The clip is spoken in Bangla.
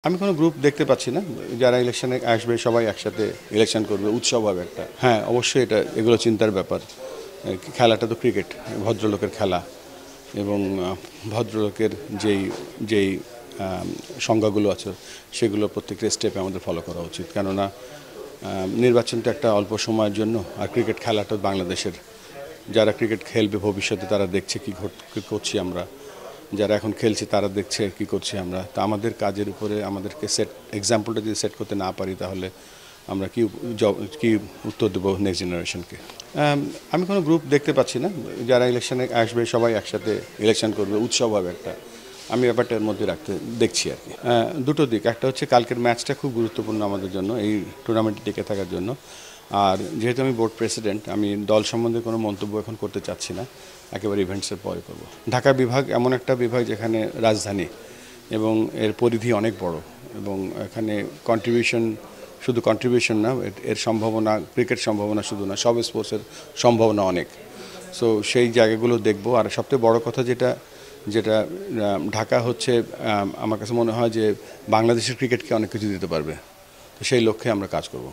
আমি কোনো গ্রুপ দেখতে পাচ্ছি না। যারা ইলেকশনে আসবে সবাই একসাথে ইলেকশন করবে, উৎসব হবে একটা। হ্যাঁ, অবশ্যই এগুলো চিন্তার ব্যাপার। খেলাটা তো ক্রিকেট, ভদ্রলোকের খেলা এবং ভদ্রলোকের যেই সংজ্ঞাগুলো আছে সেগুলো প্রত্যেকটা স্টেপে আমাদের ফলো করা উচিত। কেননা নির্বাচনটা একটা অল্প সময়ের জন্য, আর ক্রিকেট খেলাটা বাংলাদেশের। যারা ক্রিকেট খেলবে ভবিষ্যতে তারা দেখছে কী করছি আমরা, যারা এখন খেলছে তারা দেখছে কি করছি আমরা। তা আমাদের কাজের উপরে আমাদেরকে এক্সাম্পলটা যদি সেট করতে না পারি তাহলে আমরা কি উত্তর দেবো নেক্সট জেনারেশনকে। আমি কোনো গ্রুপ দেখতে পাচ্ছি না। যারা ইলেকশনে আসবে সবাই একসাথে ইলেকশন করবে, উৎসব হবে একটা। আমি ব্যাপারটা এর মধ্যে দেখছি আর কি। দুটো দিক, একটা হচ্ছে কালকের ম্যাচটা খুব গুরুত্বপূর্ণ আমাদের জন্য, এই টুর্নামেন্টে টিকে থাকার জন্য। আর যেহেতু আমি বোর্ড প্রেসিডেন্ট, আমি দল সম্বন্ধে কোনো মন্তব্য এখন করতে চাচ্ছি না, একেবারে ইভেন্টসের পরে করব। ঢাকা বিভাগ এমন একটা বিভাগ যেখানে রাজধানী এবং এর পরিধি অনেক বড়, এবং এখানে শুধু কন্ট্রিবিউশন না, এর সম্ভাবনা, ক্রিকেট সম্ভাবনা শুধু না, সব স্পোর্টসের সম্ভাবনা অনেক। সো সেই জায়গাগুলো দেখব। আর সবথেকে বড় কথা যেটা যেটা ঢাকা হচ্ছে, আমার কাছে মনে হয় যে বাংলাদেশের ক্রিকেটকে অনেক কিছু দিতে পারবে। তো সেই লক্ষ্যে আমরা কাজ করব।